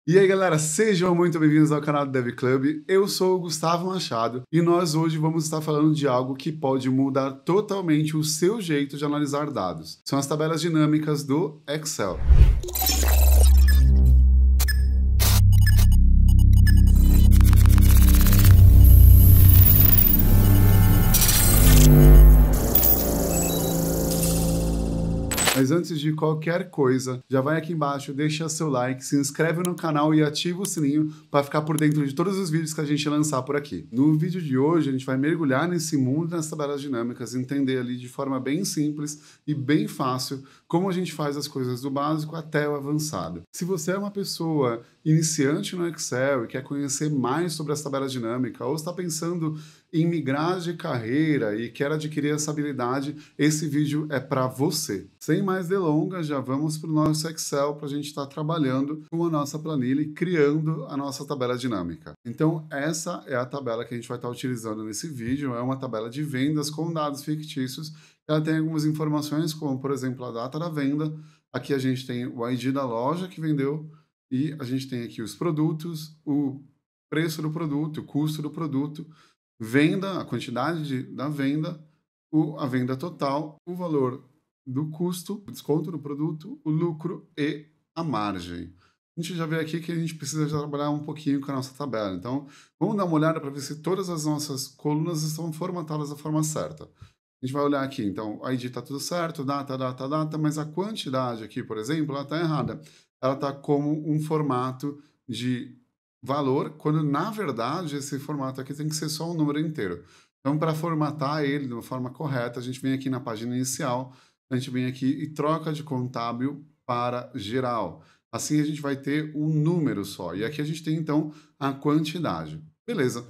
E aí, galera, sejam muito bem-vindos ao canal do Dev Club. Eu sou o Gustavo Machado e nós hoje vamos estar falando de algo que pode mudar totalmente o seu jeito de analisar dados. São as tabelas dinâmicas do Excel. Mas antes de qualquer coisa, já vai aqui embaixo, deixa seu like, se inscreve no canal e ativa o sininho para ficar por dentro de todos os vídeos que a gente lançar por aqui. No vídeo de hoje, a gente vai mergulhar nesse mundo das tabelas dinâmicas, entender ali de forma bem simples e bem fácil como a gente faz as coisas do básico até o avançado. Se você é uma pessoa iniciante no Excel e quer conhecer mais sobre as tabelas dinâmicas ou está pensando em migrar de carreira e quer adquirir essa habilidade, esse vídeo é para você. Sem mais delongas, já vamos para o nosso Excel para a gente estar trabalhando com a nossa planilha e criando a nossa tabela dinâmica. Então, essa é a tabela que a gente vai estar utilizando nesse vídeo. É uma tabela de vendas com dados fictícios. Ela tem algumas informações, como, por exemplo, a data da venda. Aqui a gente tem o ID da loja que vendeu e a gente tem aqui os produtos, o preço do produto, o custo do produto, venda, a quantidade da venda, a venda total, o valor do custo, o desconto do produto, o lucro e a margem. A gente já vê aqui que a gente precisa trabalhar um pouquinho com a nossa tabela. Então, vamos dar uma olhada para ver se todas as nossas colunas estão formatadas da forma certa. A gente vai olhar aqui, então, o ID está tudo certo, data, mas a quantidade aqui, por exemplo, ela está errada. Ela está como um formato de valor, quando na verdade esse formato aqui tem que ser só um número inteiro. Então, para formatar ele de uma forma correta, a gente vem aqui na página inicial, a gente vem aqui e troca de contábil para geral. Assim a gente vai ter um número só. E aqui a gente tem então a quantidade. Beleza.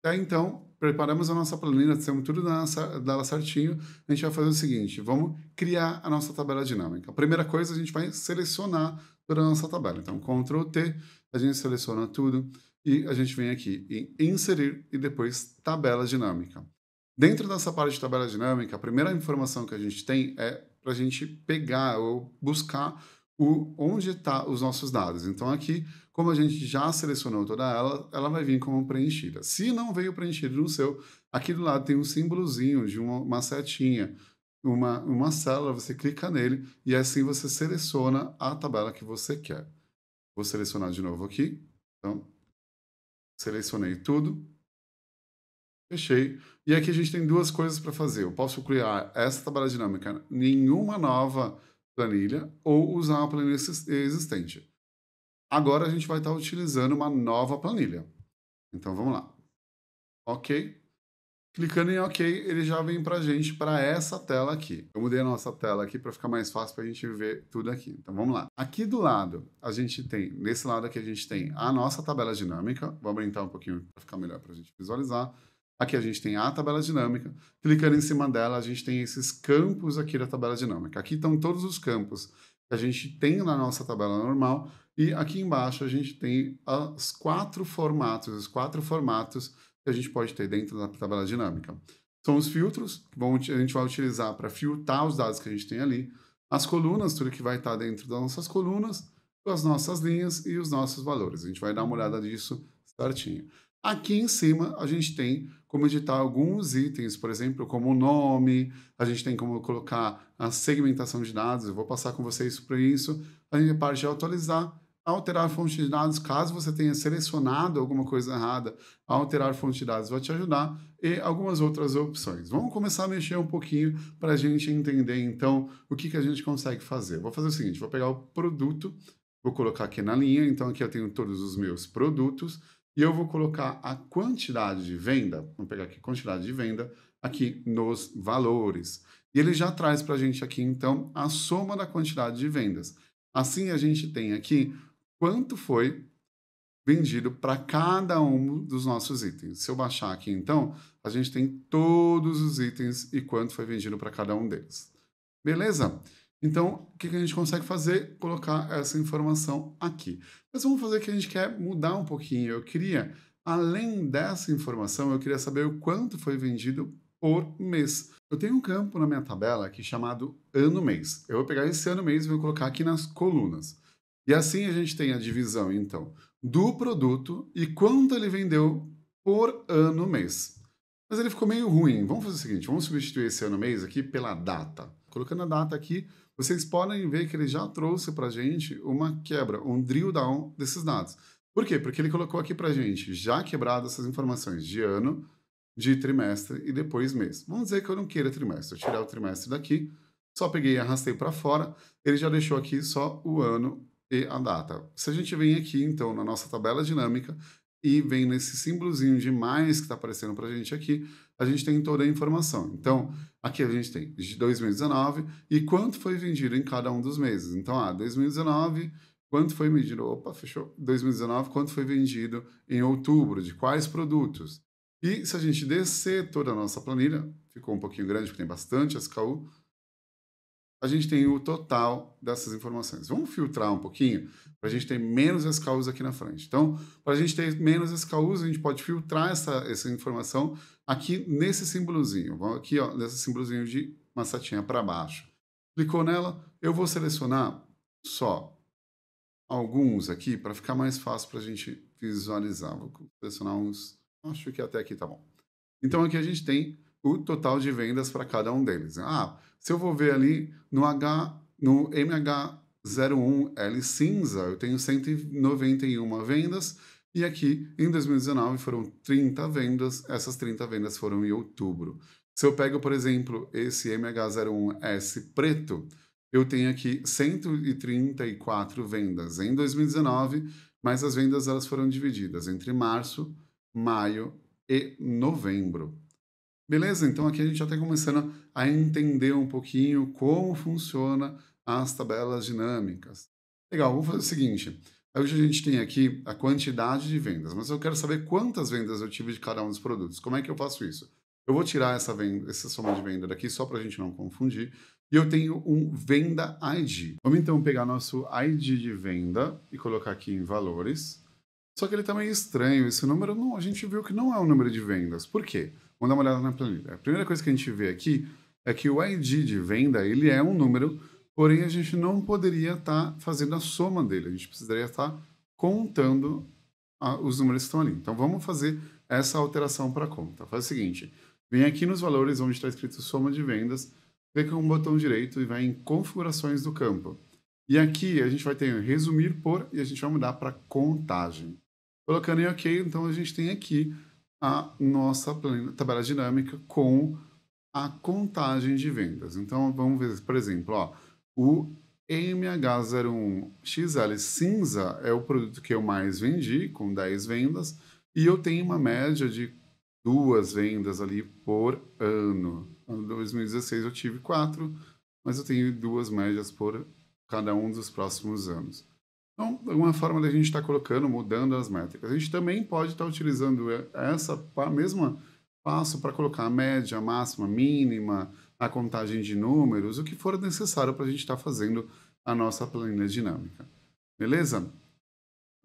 Aí então, preparamos a nossa planilha, temos tudo dela certinho. A gente vai fazer o seguinte: vamos criar a nossa tabela dinâmica. A primeira coisa, a gente vai selecionar toda a nossa tabela. Então, Ctrl T, a gente seleciona tudo e a gente vem aqui em inserir e depois tabela dinâmica. Dentro dessa parte de tabela dinâmica, a primeira informação que a gente tem é para a gente pegar ou buscar onde estão os nossos dados. Então aqui, como a gente já selecionou toda ela vai vir como preenchida. Se não veio preenchido no seu, aqui do lado tem um símbolozinho de uma setinha, uma célula, você clica nele e assim você seleciona a tabela que você quer. Vou selecionar de novo aqui. Então, selecionei tudo. Fechei. E aqui a gente tem duas coisas para fazer. Eu posso criar essa tabela dinâmica em uma nova planilha ou usar uma planilha existente. Agora a gente vai estar utilizando uma nova planilha. Então vamos lá. Ok. Clicando em OK, ele já vem para a gente para essa tela aqui. Eu mudei a nossa tela aqui para ficar mais fácil para a gente ver tudo aqui. Então vamos lá. Aqui do lado, a gente tem, nesse lado aqui a gente tem a nossa tabela dinâmica. Vou aumentar um pouquinho para ficar melhor para a gente visualizar. Aqui a gente tem a tabela dinâmica. Clicando em cima dela, a gente tem esses campos aqui da tabela dinâmica. Aqui estão todos os campos que a gente tem na nossa tabela normal. E aqui embaixo a gente tem os quatro formatos que a gente pode ter dentro da tabela dinâmica. São os filtros, que a gente vai utilizar para filtrar os dados que a gente tem ali. As colunas, tudo que vai estar dentro das nossas colunas, as nossas linhas e os nossos valores. A gente vai dar uma olhada nisso certinho. Aqui em cima, a gente tem como editar alguns itens, por exemplo, como o nome, a gente tem como colocar a segmentação de dados, eu vou passar com vocês por isso. A gente parte de atualizar, alterar a fonte de dados, caso você tenha selecionado alguma coisa errada, alterar a fonte de dados vai te ajudar, e algumas outras opções. Vamos começar a mexer um pouquinho para a gente entender, então, o que a gente consegue fazer. Vou fazer o seguinte, vou pegar o produto, vou colocar aqui na linha, então aqui eu tenho todos os meus produtos, e eu vou colocar a quantidade de venda, vamos pegar aqui quantidade de venda, aqui nos valores. E ele já traz para a gente aqui, então, a soma da quantidade de vendas. Assim, a gente tem aqui quanto foi vendido para cada um dos nossos itens. Se eu baixar aqui, então, a gente tem todos os itens e quanto foi vendido para cada um deles. Beleza? Então, o que a gente consegue fazer? Colocar essa informação aqui. Mas vamos fazer o que a gente quer mudar um pouquinho. Eu queria, além dessa informação, eu queria saber o quanto foi vendido por mês. Eu tenho um campo na minha tabela aqui chamado ano-mês. Eu vou pegar esse ano-mês e vou colocar aqui nas colunas. E assim a gente tem a divisão, então, do produto e quanto ele vendeu por ano mês. Mas ele ficou meio ruim. Vamos fazer o seguinte, vamos substituir esse ano mês aqui pela data. Colocando a data aqui, vocês podem ver que ele já trouxe para a gente uma quebra, um drill down desses dados. Por quê? Porque ele colocou aqui para a gente já quebrado essas informações de ano, de trimestre e depois mês. Vamos dizer que eu não queira trimestre. Eu tirar o trimestre daqui, só peguei e arrastei para fora, ele já deixou aqui só o ano e a data. Se a gente vem aqui, então, na nossa tabela dinâmica e vem nesse símbolozinho de mais que está aparecendo para a gente aqui, a gente tem toda a informação. Então, aqui a gente tem de 2019 e quanto foi vendido em cada um dos meses. Então, 2019, quanto foi vendido? Opa, fechou. 2019, quanto foi vendido em outubro, de quais produtos? E se a gente descer toda a nossa planilha, ficou um pouquinho grande, porque tem bastante SKU, a gente tem o total dessas informações. Vamos filtrar um pouquinho para a gente ter menos SKUs aqui na frente. Então, para a gente ter menos SKUs, a gente pode filtrar essa informação aqui nesse símbolozinho. Vamos aqui, ó, nesse símbolozinho de uma setinha para baixo. Clicou nela, eu vou selecionar só alguns aqui para ficar mais fácil para a gente visualizar. Vou selecionar uns, acho que até aqui tá bom. Então aqui a gente tem o total de vendas para cada um deles. Se eu vou ver ali no MH01L cinza, eu tenho 191 vendas, e aqui em 2019 foram 30 vendas, essas 30 vendas foram em outubro. Se eu pego, por exemplo, esse MH01S preto, eu tenho aqui 134 vendas em 2019, mas as vendas elas foram divididas entre março, maio e novembro. Beleza? Então aqui a gente já está começando a entender um pouquinho como funciona as tabelas dinâmicas. Legal, vamos fazer o seguinte. Hoje a gente tem aqui a quantidade de vendas, mas eu quero saber quantas vendas eu tive de cada um dos produtos. Como é que eu faço isso? Eu vou tirar essa soma de venda daqui só para a gente não confundir. E eu tenho um Venda ID. Vamos então pegar nosso ID de venda e colocar aqui em valores. Só que ele está meio estranho. Esse número, não, a gente viu que não é um número de vendas. Por quê? Vamos dar uma olhada na planilha. A primeira coisa que a gente vê aqui é que o ID de venda ele é um número, porém a gente não poderia estar fazendo a soma dele. A gente precisaria estar contando os números que estão ali. Então vamos fazer essa alteração para a conta. Faz o seguinte, vem aqui nos valores onde está escrito soma de vendas, clica com o botão direito e vai em configurações do campo. E aqui a gente vai ter resumir por e a gente vai mudar para contagem. Colocando em OK, então a gente tem aqui a nossa tabela dinâmica com a contagem de vendas. Então vamos ver, por exemplo, o MH01XL cinza é o produto que eu mais vendi, com 10 vendas, e eu tenho uma média de 2 vendas ali por ano. Em 2016 eu tive 4, mas eu tenho 2 médias por cada um dos próximos anos. Então, uma forma da gente estar colocando, mudando as métricas. A gente também pode estar utilizando essa mesma passo para colocar a média, a máxima, a mínima, a contagem de números, o que for necessário para a gente estar fazendo a nossa planilha dinâmica. Beleza? Então,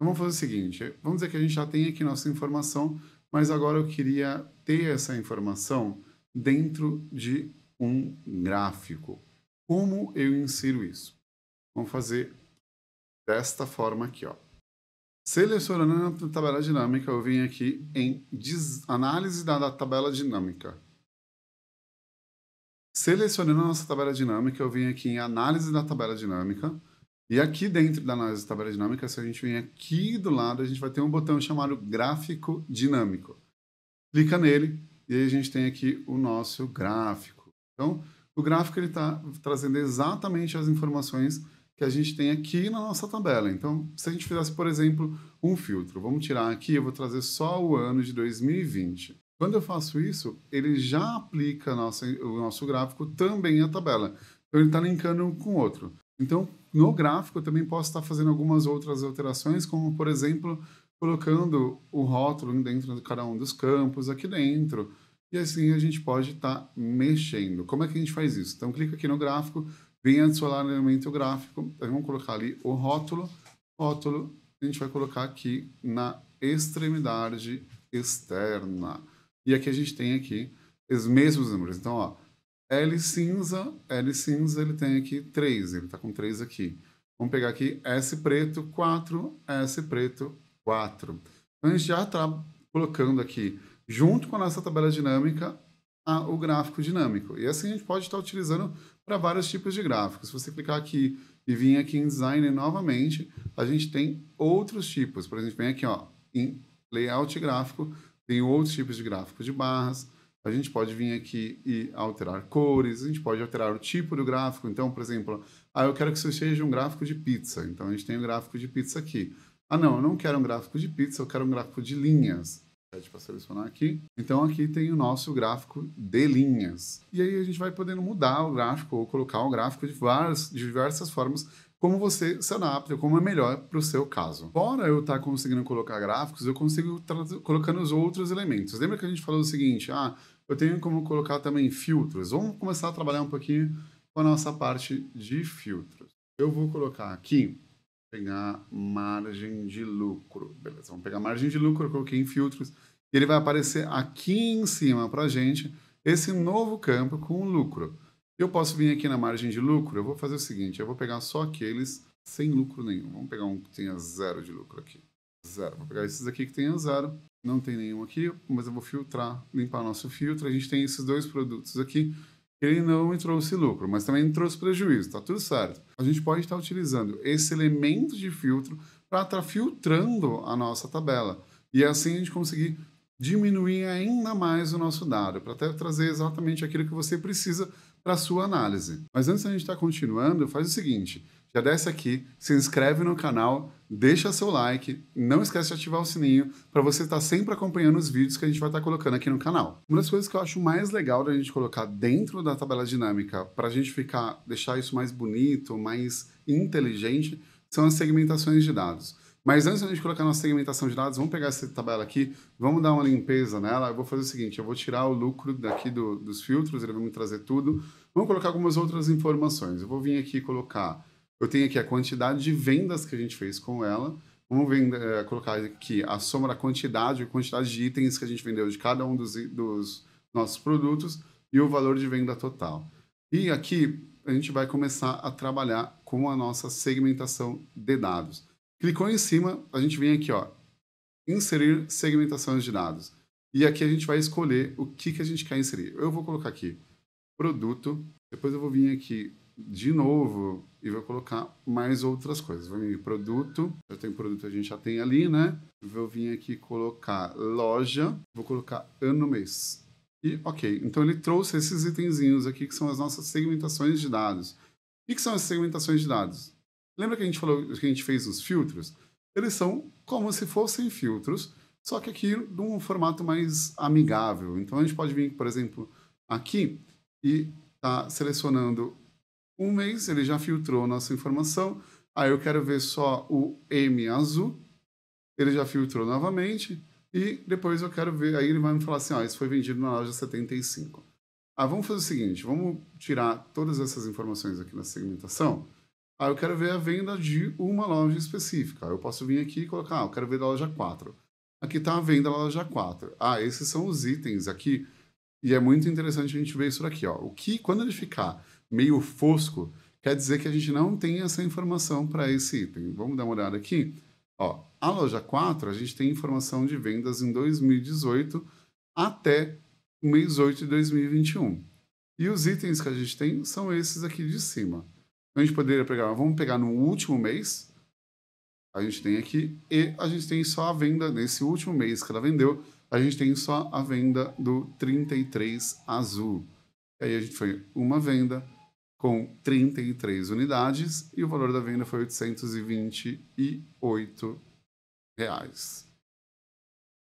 vamos fazer o seguinte, vamos dizer que a gente já tem aqui nossa informação, mas agora eu queria ter essa informação dentro de um gráfico. Como eu insiro isso? Vamos fazer desta forma aqui, ó. Selecionando a tabela dinâmica, eu venho aqui em análise da tabela dinâmica. Selecionando a nossa tabela dinâmica, eu venho aqui em análise da tabela dinâmica. E aqui dentro da análise da tabela dinâmica, se a gente vem aqui do lado, a gente vai ter um botão chamado gráfico dinâmico. Clica nele e aí a gente tem aqui o nosso gráfico. Então, o gráfico ele está trazendo exatamente as informações que a gente tem aqui na nossa tabela. Então, se a gente fizesse, por exemplo, um filtro, vamos tirar aqui, eu vou trazer só o ano de 2020. Quando eu faço isso, ele já aplica o nosso gráfico também à tabela. Então, ele está linkando um com o outro. Então, no gráfico, eu também posso estar fazendo algumas outras alterações, como, por exemplo, colocando o rótulo dentro de cada um dos campos aqui dentro. E assim a gente pode estar mexendo. Como é que a gente faz isso? Então, clica aqui no gráfico, vem adicionar o elemento gráfico, vamos colocar ali o rótulo, a gente vai colocar aqui na extremidade externa. E aqui a gente tem aqui os mesmos números. Então, ó, L cinza ele tem aqui 3, ele está com 3 aqui. Vamos pegar aqui S preto 4, S preto 4. Então a gente já está colocando aqui, junto com a nossa tabela dinâmica, o gráfico dinâmico. E assim a gente pode estar utilizando para vários tipos de gráficos. Se você clicar aqui e vir aqui em Design novamente, a gente tem outros tipos. Por exemplo, vem aqui ó, em Layout gráfico, tem outros tipos de gráficos de barras. A gente pode vir aqui e alterar cores, a gente pode alterar o tipo do gráfico. Então, por exemplo, eu quero que isso seja um gráfico de pizza. Então, a gente tem o gráfico de pizza aqui. Não, eu não quero um gráfico de pizza, eu quero um gráfico de linhas. Pede para selecionar aqui. Então, aqui tem o nosso gráfico de linhas. E aí, a gente vai podendo mudar o gráfico ou colocar o gráfico de diversas formas, como você se adapta, como é melhor para o seu caso. Fora eu estar conseguindo colocar gráficos, eu consigo estar colocando os outros elementos. Lembra que a gente falou o seguinte, eu tenho como colocar também filtros. Vamos começar a trabalhar um pouquinho com a nossa parte de filtros. Eu vou colocar aqui, pegar margem de lucro. Beleza, vamos pegar margem de lucro, eu coloquei em filtros, e ele vai aparecer aqui em cima para a gente esse novo campo com lucro. Eu posso vir aqui na margem de lucro, eu vou fazer o seguinte, eu vou pegar só aqueles sem lucro nenhum. Vamos pegar um que tenha 0 de lucro aqui. 0. Vou pegar esses aqui que tenha 0. Não tem nenhum aqui, mas eu vou filtrar, limpar nosso filtro. A gente tem esses dois produtos aqui, que ele não me trouxe lucro, mas também me trouxe prejuízo, tá tudo certo. A gente pode estar utilizando esse elemento de filtro para estar filtrando a nossa tabela. E assim a gente conseguir diminuir ainda mais o nosso dado, para até trazer exatamente aquilo que você precisa para a sua análise. Mas antes da gente estar continuando, faz o seguinte, já desce aqui, se inscreve no canal, deixa seu like, não esquece de ativar o sininho para você estar sempre acompanhando os vídeos que a gente vai estar colocando aqui no canal. Uma das coisas que eu acho mais legal da gente colocar dentro da tabela dinâmica para a gente deixar isso mais bonito, mais inteligente, são as segmentações de dados. Mas antes de a gente colocar nossa segmentação de dados, vamos pegar essa tabela aqui, vamos dar uma limpeza nela. Eu vou fazer o seguinte, eu vou tirar o lucro daqui dos filtros, ele vai me trazer tudo. Vamos colocar algumas outras informações. Eu vou vir aqui colocar, eu tenho aqui a quantidade de vendas que a gente fez com ela. Vamos colocar aqui a soma da quantidade de itens que a gente vendeu de cada um dos nossos produtos e o valor de venda total. E aqui a gente vai começar a trabalhar com a nossa segmentação de dados. Clicou em cima, a gente vem aqui, ó, inserir segmentações de dados. E aqui a gente vai escolher o que a gente quer inserir. Eu vou colocar aqui produto, depois eu vou vir aqui de novo e vou colocar mais outras coisas. Vou vir produto, já tem produto, a gente já tem ali, né? Vou vir aqui colocar loja, vou colocar ano, mês. E ok, então ele trouxe esses itenzinhos aqui que são as nossas segmentações de dados. O que são as segmentações de dados? Lembra que a gente falou que a gente fez os filtros? Eles são como se fossem filtros, só que aqui de um formato mais amigável. Então a gente pode vir, por exemplo, aqui e tá selecionando um mês, ele já filtrou nossa informação. Aí eu quero ver só o M azul, ele já filtrou novamente. E depois eu quero ver, aí ele vai me falar assim, isso foi vendido na loja 75. Vamos fazer o seguinte, vamos tirar todas essas informações aqui na segmentação. Eu quero ver a venda de uma loja específica. Eu posso vir aqui e colocar, eu quero ver da loja 4. Aqui está a venda da loja 4. Esses são os itens aqui. E é muito interessante a gente ver isso aqui. Ó. Quando ele ficar meio fosco, quer dizer que a gente não tem essa informação para esse item. Vamos dar uma olhada aqui. A loja 4, a gente tem informação de vendas em 2018 até o mês 8 de 2021. E os itens que a gente tem são esses aqui de cima. A gente poderia pegar, vamos pegar no último mês, a gente tem aqui, e a gente tem só a venda, nesse último mês que ela vendeu, a gente tem só a venda do 33 azul. E aí a gente foi uma venda com 33 unidades e o valor da venda foi R$ 828.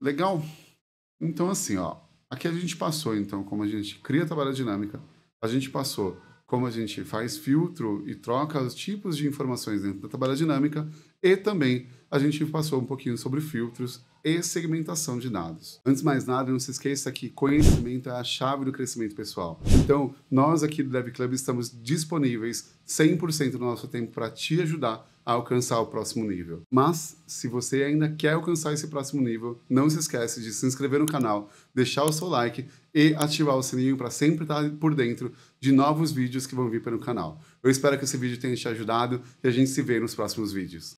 Legal? Então assim, aqui a gente passou, então, como a gente cria a tabela dinâmica, a gente passou como a gente faz filtro e troca os tipos de informações dentro da tabela dinâmica e também a gente passou um pouquinho sobre filtros e segmentação de dados. Antes de mais nada, não se esqueça que conhecimento é a chave do crescimento pessoal. Então, nós aqui do Dev Club estamos disponíveis 100% do nosso tempo para te ajudar a alcançar o próximo nível. Mas, se você ainda quer alcançar esse próximo nível, não se esquece de se inscrever no canal, deixar o seu like e ativar o sininho para sempre estar por dentro de novos vídeos que vão vir pelo canal. Eu espero que esse vídeo tenha te ajudado e a gente se vê nos próximos vídeos.